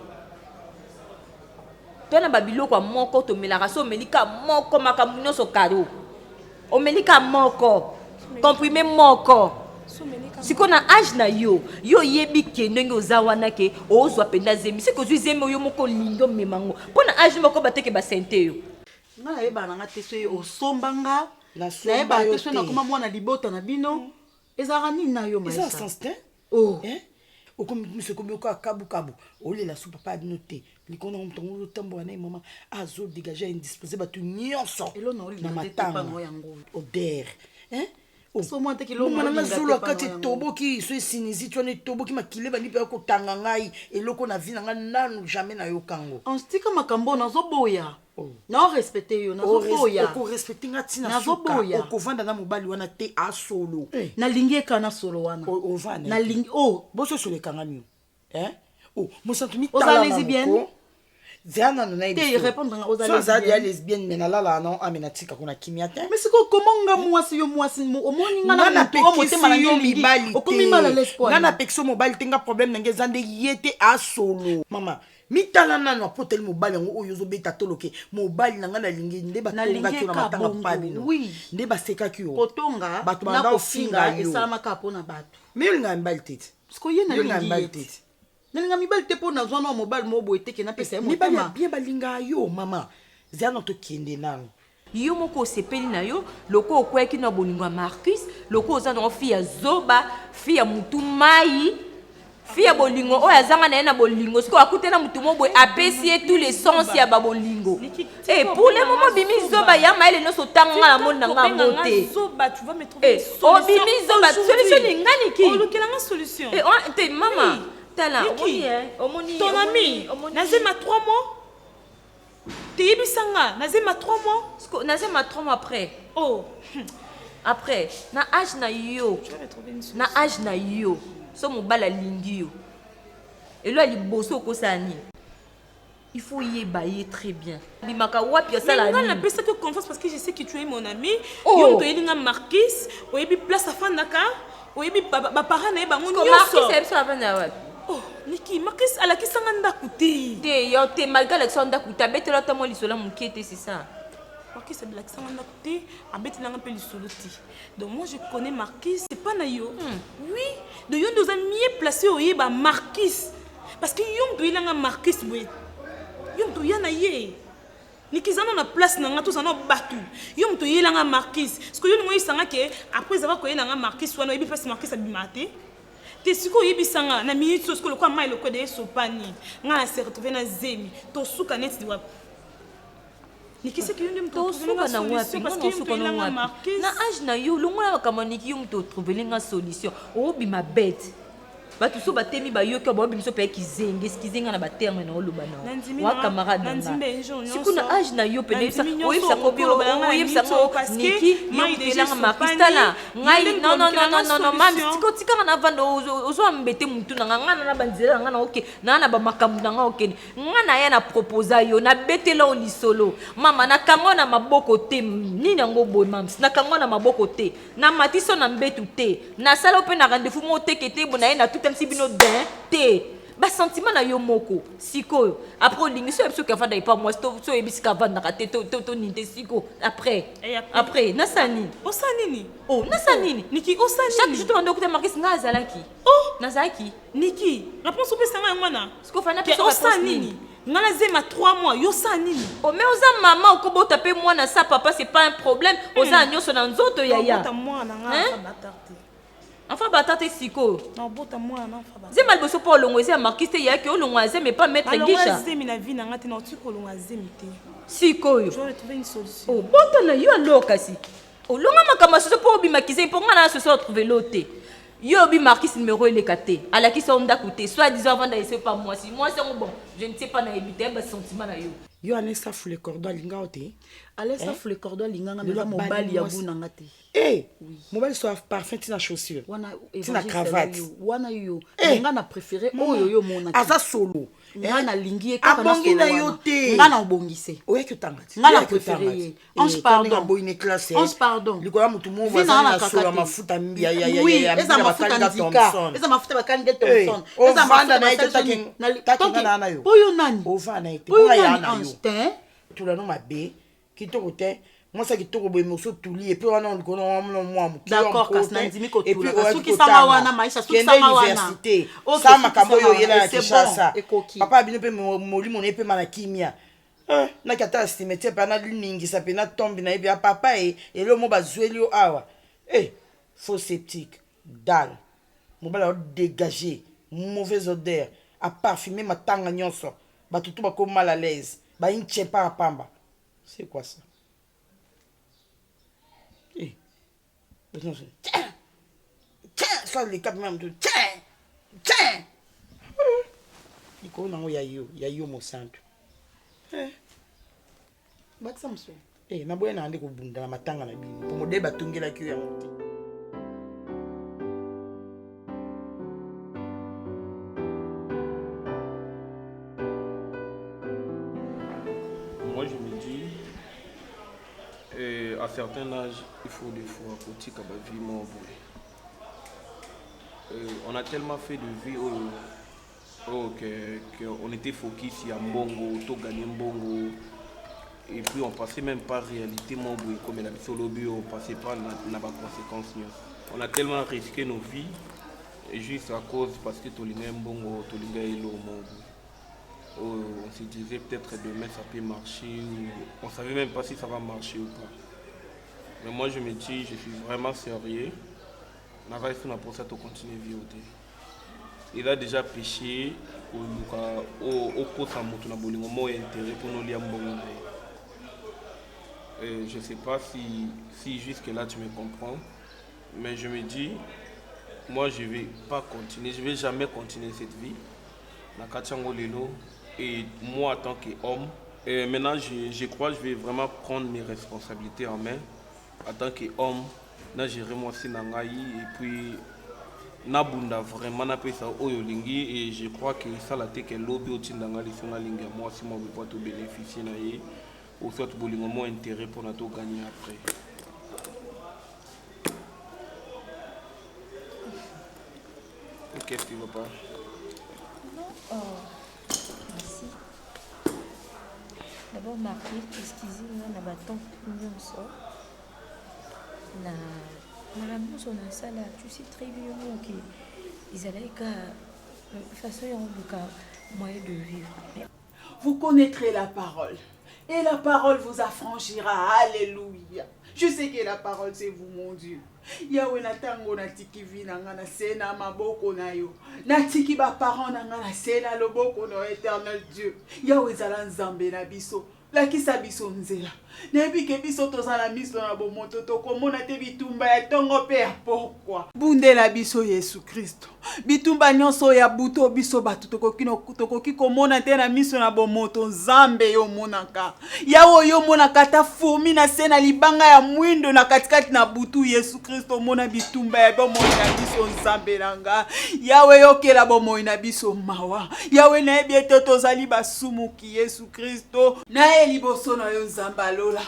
tona ba biloko moko to melaka so melika moko makambo nyonso kado o melika moko comprimé moko siko na âge na yo yebi ke ndenge oza wana ke ozwa penda zemi c'est que ozwi zemi yo moko lindo memango pona âge moko bateke ba sente yo nga na yeba nanga te so osombanga na yeba te so na koma mwana libota na bino ezaka nini na yo maisa eza sens te oh comme monsieur comme ka kabu kabu ole la soupe pas noté likona mtongo tambo na mama azo dégager indisposé batu nyonso elo na oli na matanga yango odeur so moi te kilo mwana na zolo kati toboki so sinisi tone toboki makile bani pe ko tanga ngai eloko na vie nga nanu jamais na yo kango on stika makambo na zo boya na respecter yo na zo boya ko respecter ngati na suka ko vanda na mobali wana te a solo na lingeka na solo wana o vanda na ling boso solo kangami mo santo mi tala lesbienne Zana na te répondre aux lesbiennes. Ça dia lesbienne mais na la non amenatika kuna kimia te. Mais c'est comment nga mwasi yo mwasi o moni nga na motema na yo mibali. O komi mala l'espoir. Nga na pexo mobile tenga problème nge zande yete a solo. Mama, mitala na no potel mobile ngo oyo zo beta toloke. Mobile na nga na lingi nde ba tonga ki na matanga pabi no. Oui, nde ba seka ki yo. Kotonga batu banda ofinga yo. Esala makapo na batu. Mais nga mbali tete. Parce que yena lingi. Nenga mibali te pona zwana mobile mobo eteke na pesa mo mibali bien balinga yo mama zana to kende nano yo moko sepeli na yo loko okweki na bolingo Marcus loko oza na fille ya zoba fille ya mutu mai fille ya bolingo oyo azanga na ye na bolingo siko akutena mutu mobo apesi tous les sens ya babolingo et pour le moment bimi zoba ya maile no so tanga na mona nga mote zoba tu vas me trouver solution bimi zoba solution ngani ki olukela nga solution te mama Tala, ton ami, Nazema 3 mois. T'es bisanga, Nazema 3 mois. Nazema 3 mois après. Oh. Après, na âge na yo. Na âge na yo. So mo bala lingi yo. Et là, il bosse au kosani. Il faut y ébailler très bien. Bimaka wapi ya sala. Mais on appelle ça que confiance parce que je sais que tu es mon ami. Yo to elinga Marquis, o yebi place à Fandaka, o yebi ba parents na ba ngonyo. Marquis c'est ça Fandaka wapi. Oh, Niki, Marcus, à la qui s'en a coûté. T'es malgré Alexandre Kouta, bête là, t'as moi l'isola mon qui était, c'est ça. Marcus, c'est Alexandre Kouté, à bête là, un peu l'isola. Donc, moi, je connais Marcus, c'est pas Nayo. Oui, de yon nous a mieux placé au Yéba Marcus. Parce que yon doit y aller Marcus, oui. Yon doit y aller. Niki, ça n'a place, n'a tous en battu. Yon doit y aller Marcus. Parce que yon moi, il s'en a que, après avoir connu Marcus, soit non, il passe Marcus à Bimaté. Te siko yebisanga na minute so ko kwa mai lo ko de sopani nga se retrouver na zemi to suka net di wap niki se ki yunde mto suka na wapi parce que suka na wapi na âge na yo longola kama niki yum to trouver nga solution o bi ma bête batu so batemi ba yo ke bo bi so pe kizenge skizenga na baterme na oloba na wa camarade na siku na âge na yo pene sa o yebisa ko bi o yebisa ko niki mai de langa makistana ngai non mam siko tika na vando ozo ambete mutu na ngana na banzela ngana oke na ba makambu na nga oke ngana ya na proposa yo na betela o lisolo mama na kango na maboko te nini ngo boy mam na kango na maboko te na matiso na mbetu te na sala pe na rendez-vous mo tekete bona na tout si bino den te ba sentiment na yo moko siko après lingi so ebso ka fanda ipa moi so ebisika vanda ka te to ninte siko après na sani osanini oh na sani niki osanini chaque jour to ndoko te marquer nga azalaki oh nazaki niki réponse pe sanga ngwana siko fana pe so osanini ngana zema 3 mois yo sa nini o mais oza maman okobota pe mwana sa papa c'est pas un problème oza nyonso na nzoto yaya bota mwana nga batarte enfin batarte siko non bota mwana enfin batarte zema liboso po olongo eza marquiste yake olongo azeme pas mettre gisha azemi na vie na ngati na otiko olongo azemi te siko yo je vais trouver une solution oh bota na yo alo kasi olonga makambo soso po obimakise mpo nga na soso retrouver lote yo bi marquiste numéro elekate alaki so ndako te soit disant avant d'aller pas moi si moi c'est bon je ne sais pas na éviter ba sentiment na yo yo anesa foule cordon alinga ote alesa foule cordon alinga nga mobali ya bunanga te mobali so parfum tina chaussure wana tina cravate wana yo nga na préféré oyo yo mona aza solo nga na lingi kaka na solo na yo te nga na obongise oye que tangati nga na préféré ange pardon boine classe ange pardon likola mutu mo voisin na solo mafuta mbia ya eza mafuta ndika eza mafuta bakanga Thompson eza mafuta na ite takinga na yo oyo nani ovana ite oyo nani ange tulano mabe kitoko te moi ça kitoko boye moso tuli et puis on a moi d'accord kasi na ndimi ko tula suki sama wana maisha suki sama wana université ça makambo yo yela na Kinshasa papa abino pe molimo ne pe mana kimia na kata cimetière pa na liningisa pe na tombe na ebia papa e lo mo bazweli yo awa faux sceptique dalle mobala dégager mauvaise odeur à parfumer matanga nyonso batutu bako mal à l'aise ba inche pa pamba c'est quoi ça tiens ça les cap même de tiens iko na ya yo mo santo bakisa mso na boye na ande ko bunda na matanga na bino po modeba tongela ki ya muti. Moi je me dis à certains âges, il faut des fois vivre on a tellement fait de vie qu'on était focus sur Mbongo, tout gagner Mbongo, et puis on passait même pas réalité Mbongo, comme la Solobi, on passait pas la conséquence. On a tellement risqué nos vies, juste à cause parce que Tolinga Mbongo, Tolinga Elo Mbongo. On se disait peut-être demain ça peut marcher, on ne savait même pas si ça va marcher ou pas. Mais moi je me dis, je suis vraiment sérieux. On va essayer pour ça de continuer à vivre. Il a déjà péché au côté de notre intérêt pour nous lier. Je ne sais pas si jusque là tu me comprends, mais je me dis, moi je ne vais pas continuer, je ne vais jamais continuer cette vie. Et moi en tant qu'homme, maintenant je crois que je vais vraiment prendre mes responsabilités en main. En tant qu'homme, na gérer moi si nangai et puis na bunda vraiment na pesa oyo lingi et je crois que ça la te que lobby otindanga li sona lingi moi si moi peut pas te bénéficier na ye ou soit bolingo mo intérêt pour na to gagner après. Qu'est-ce que tu veux pas? Oh, merci. D'abord marqué excusez-moi na baton nyonso. Na makambo na sala tu sais très bien que ils allaient de façon moyen de vivre. Vous connaîtrez la parole et la parole vous affranchira. Alléluia. Je sais que la parole c'est vous mon Dieu. Yahweh natango natiki vina ngana sena maboko na yo. Natiki ba parents na ngana sena loboko no éternel Dieu. Yahweh zala nzambe na biso. La kisa biso nzela. Nebi ke biso tozala miso na bomoto tokomona te bitumba ya tongo pe ya pourquoi. Bundela biso Yesu Kristo. Bitumba nyonso ya buto biso batu tokoki komona te na miso na bomoto nzambe yo monaka. Yawo yo monaka ta fourmi na sena libanga ya mwindo na katikati na butu Yesu Kristo mona bitumba ya bomoi na biso nzambe nanga. Yawe yokela bomoi na biso mawa. Yawe na ebi ete tozali basumuki Yesu Kristo. Na liboso na yo nzamba lola.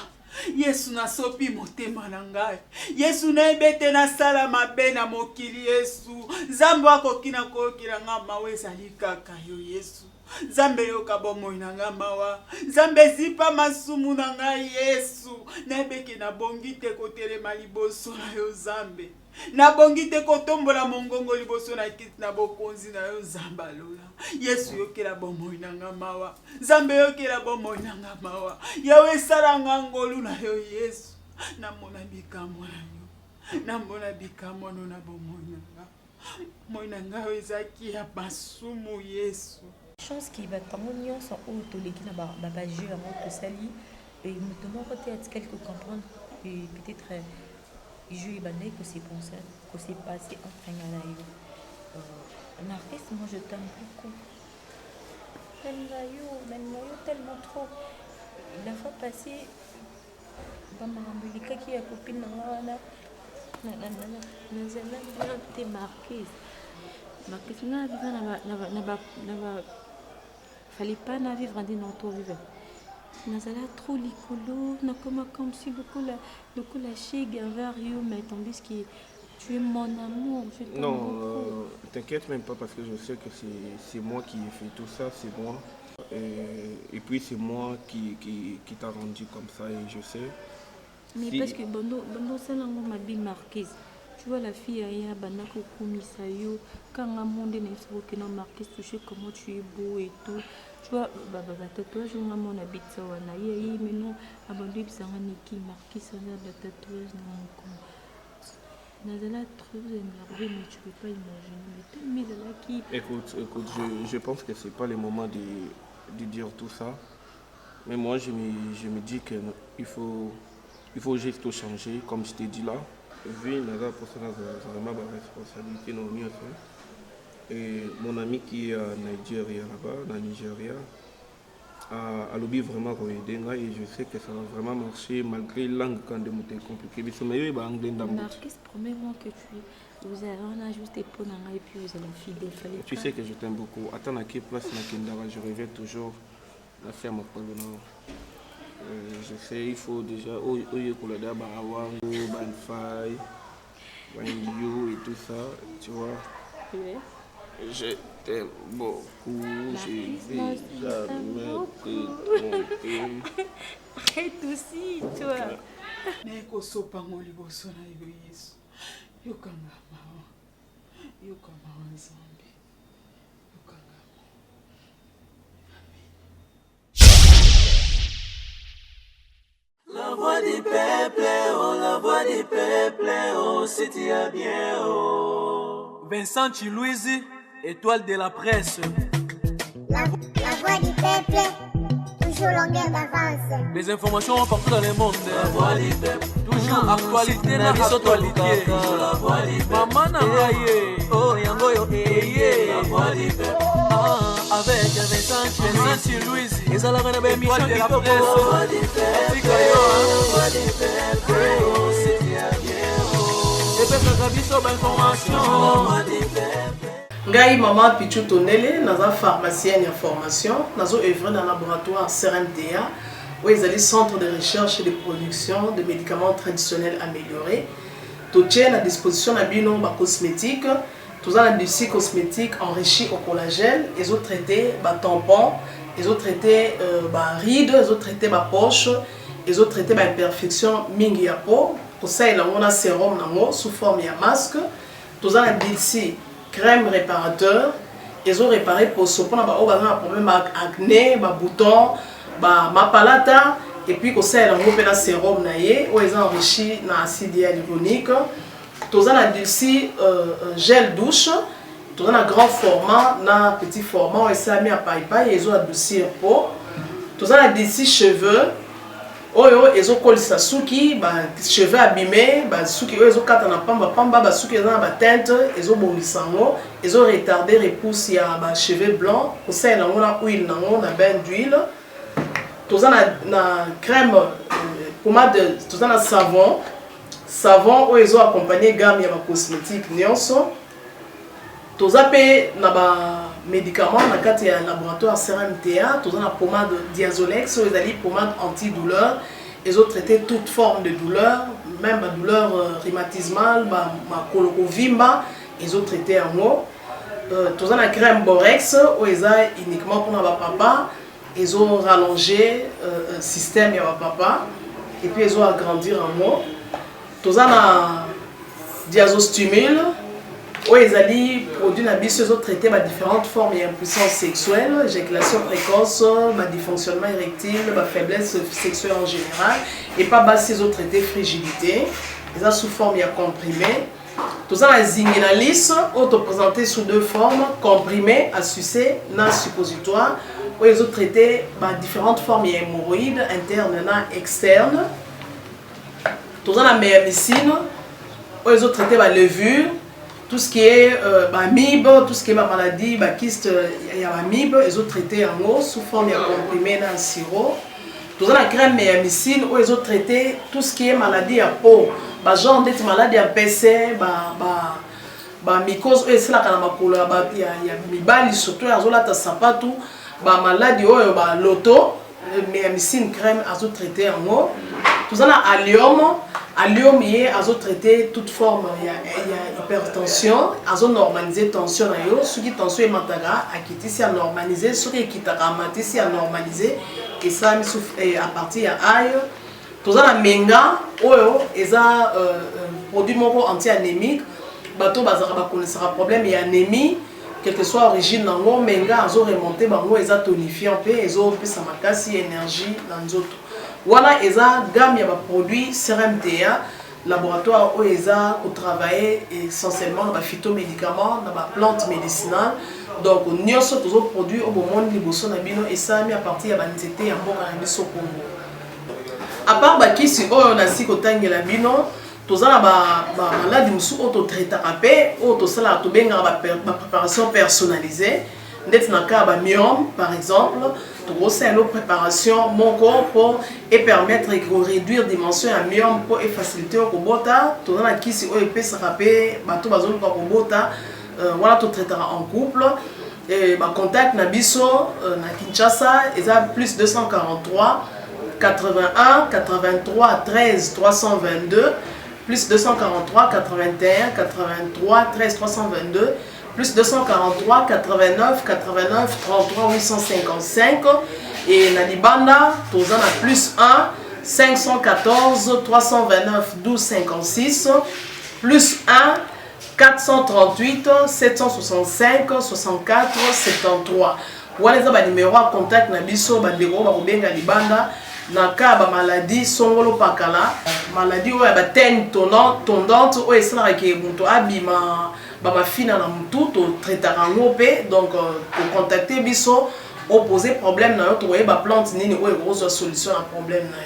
Yesu na sopi motema na ngai. Yesu na ebete na sala mabe na mokili Yesu. Nzambe akoki na kokila nga mawe ezali kaka yo Yesu. Nzambe yoka bomoi na nga mawa. Nzambe zipa masumu na ngai Yesu. Na ebeke na bongi te kotelema liboso na yo Nzambe. Na bongi te kotombola mongongo liboso na kiti na bokonzi na yo Nzamba lola. Yesu yokela bomoi nanga mawa. Nzambe yokela bomoi nanga mawa. Yawe salanga ngolu na yo Yesu. Namona bikamwa na yo. Namona bikamwa no na bomoi nanga. Moi nanga ezaki ya basumu Yesu. Chance qui va tant on sont auto les qui n'a pas jeu à mon sali et me demande peut-être quelque comprendre et peut-être je vais bander que c'est pour ça que c'est passé entre un un artiste moi je t'aime beaucoup. Même tellement trop. La fois passée Bamambulika qui a copine na t'es marqué. Marqué na fallait pas na vivre en dinanto vivre. Nazala trop licolo, na comme si beaucoup la chigue envers you, mais tandis que tu es mon amour. Non, t'inquiète même pas parce que je sais que c'est moi qui ai fait tout ça, c'est moi. Et puis c'est moi qui t'a rendu comme ça et je sais. Mais si... parce que Bando ça m'a bien marqué. Tu vois la fille a Banako Kumisayo, quand un monde n'est pas non marqué, touché comment tu es beau et tout. Tu vois, tatouage, on a mon habit ça, on a eu, mais non, abandonné, ça a qui marqué ça, le tatouage, non, Nazala trop énervé, mais tu peux pas imaginer. Mais là qui. Écoute, je pense que c'est pas le moment de dire tout ça. Mais moi, je me dis qu'il faut juste tout changer, comme je t'ai dit là. Vu Naza pour ça, vraiment ma responsabilité non mieux. Et mon ami qui est à Nigeria là-bas, dans Nigeria, a lobby vraiment aider et je sais que ça va vraiment marcher malgré la langue quand même compliqué. Mais c'est meilleur anglais dans le Marquis, promets-moi que vous avez juste des pots et puis vous allez fidèle. Tu sais que je t'aime beaucoup. Attends à quelle place je reviens toujours la ferme à Pologne. Je sais, il faut déjà avoir une faille, et tout ça, tu vois. Oui. Je t'aime beaucoup, je vais jamais te tromper. Arrête aussi, toi. Neko sopango liboso na yo Yesu. Yokanga mawa. Yokanga nzambe. Yokanga. La voix du peuple, oh, la voix du peuple, oh, si tu as bien, oh. Vincent Chilouise, étoile de la presse. La voix du peuple, toujours longueur d'avance. Les informations partout dans le monde. La voix du peuple, toujours actualité na actualité. La voix du peuple, maman nangaye, oh yango yo eye. La voix du peuple, avec Vincent Chilouise, ils allaient faire une émission de la presse. la voix du peuple, la voix du peuple, oh, si tu as bien, oh. Et puis ça biso ba information. La voix du peuple. Ngai maman Pichu Tonele, naza pharmacienne en formation, nazo œuvre dans le laboratoire CRMTA, où ils allaient centre de recherche et de production de médicaments traditionnels améliorés. Tout tient à disposition de bino ba cosmétiques, tout ça l'industrie cosmétique enrichie au collagène, ils ont traité ba tampons, ils ont traité ba rides, ils ont traité ba poche, ils ont traité ba imperfection mingi ya peau, pour ça il a un sérum nango sous forme de masque, tout ça l'industrie crème réparateur, ils ont réparé pour ce qu'on a un problème avec acné, bouton, mapalata, et puis aussi ils ont un sérum naïe, où ils ont enrichi dans l'acide hyaluronique. Tous on a d'ici gel douche, tous on a grand format, na petit format, ils ont mis à paille, ils ont adouci peau. Tous on a d'ici cheveux. Oyo ezo kolisa suki ba cheveux abîmés ba suki oyo ezo kata na pamba ba suki eza na ba teinte ezo bongisango ezo retarder repousse ya ba cheveux blancs kosa na ngona huile nango na bain d'huile toza na crème pommade toza na savon oyo ezo accompagner gamme ya ba cosmétique nyonso toza pe na ba médicaments na kati ya laboratoire CRMTA, tous la pommade Diazolex, ils allaient pommade antidouleur, ils ont traité toute forme de douleur, même la douleur rhumatismale, ma colorovimba, ils ont traité en haut. Tous la crème Borex, où ils ont uniquement pour ma papa, ils ont rallongé le système ya papa, et puis ils ont agrandi en haut. Tous la Diazostimule, Oui, ils ont dit produits n'abissent autres traités différentes formes d'impuissance sexuelle, éjaculation précoce, dysfonctionnement érectile, faiblesse sexuelle en général, et pas bas ces autres traités frigidité. Ils ont sous forme comprimé. Tout ça, la zinginalis, auto-présenté sous 2 formes, comprimé, à sucer, non suppositoire. Où ils ont traité différentes formes d'hémorroïdes, internes et externes. Tout ça, la méamycine, où ils ont traité la levure, tout ce qui est amibe, tout ce qui est maladie, kyste, il y a amibe, ils ont traité en eau sous forme de comprimé dans le sirop. Tout ça, la crème méamycine, où ils ont traité tout ce qui est maladie à peau. Genre des maladies à PC, mycose, c'est là qu'il y a mibali, surtout, il y a sapatu, maladie, l'auto, méamycine crème, ils ont traité en eau. Tout ça, allium, il y a traité toute forme, il y a hypertension, ils ont normalisé tension, ceux qui tension est mataga, qui est normalisé, ceux qui est normalisé, et ça à partir de aïe. Tout ça, la menga, ils ont produit anti-anémique, bateau connaissera problème et anémie, quelle que soit l'origine, menga, ils ont remonté, ils ont tonifié un peu, ils ont fait sa énergie dans les autres. Voilà, ils ont gamme de produits CRMTA, laboratoire où ils ont travaillé essentiellement dans les phytomédicaments, dans les plantes médicinales. Donc, nous avons tous les produits au moment de et ça mis à partir de la nzete en bon cannabis au Congo. À part si on a si côté la bino, tous les malades qui sont auto-traités, tous les préparation personnalisée. Dans le cas de myome, par exemple, tout ça une préparation mon corps pour permettre de réduire la dimension de myome pour faciliter le robota. Tout le monde qui si on peut se rappeler, tout le monde robota, voilà tout traitera en couple. Et contact nabiso na Kinshasa, ils ont plus 243 81 83 13 322 plus 243 81 83 13 322 plus 243 89 89 33 855 et Nalibanda, tous en a plus 1 514 329 12 56 plus 1 438 765 64 73. Voilà les numéros à contact na biso bandeko bakobenga libanda na ka ba maladie songolo pakala maladie oyo ba teigne tondante oyo esalaka ke moto abima bamafina na mutu totraitaka yango mpe donc contacter biso opposer problème na yo tokoyeba plante nini oyo ekozwa solution na problème na yo.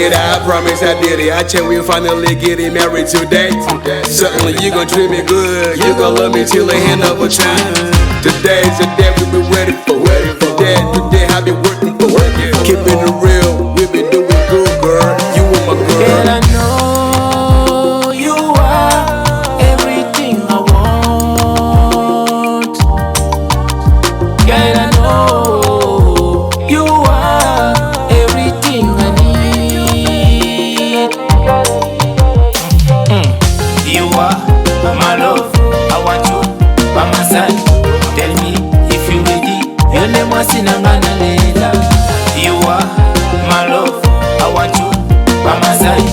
I promise I did it. I check we finally getting married today. Certainly you gon' treat me good. You gon' love me till the end of a time. Today's the day we been ready for. Today I been working for. Keeping it real, we been doing good, girl. You are my girl. Girl, I know you are everything I want. Girl, I know you are everything I need. You are my love, I want you by my side. Tell me if you ready. Your name was Sinangana Leila. You are my love, I want you by my side.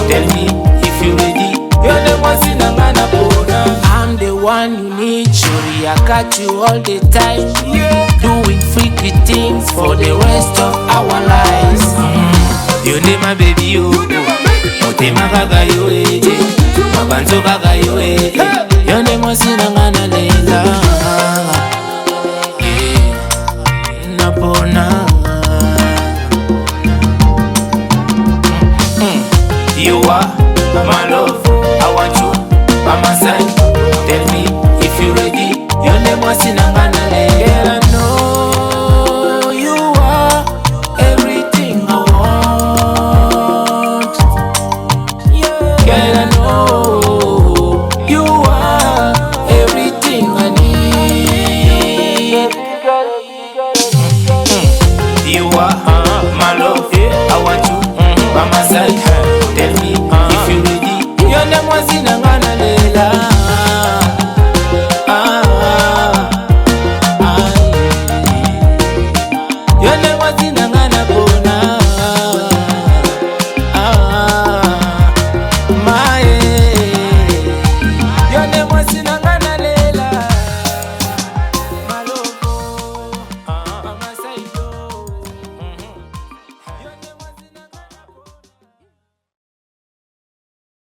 Tell me if you ready. Your name was Sinangana Bona. I'm the one you need, Shuri. I got you all the time. Doing freaky things for the rest of our lives. You name my baby, you. Motema gaga yo.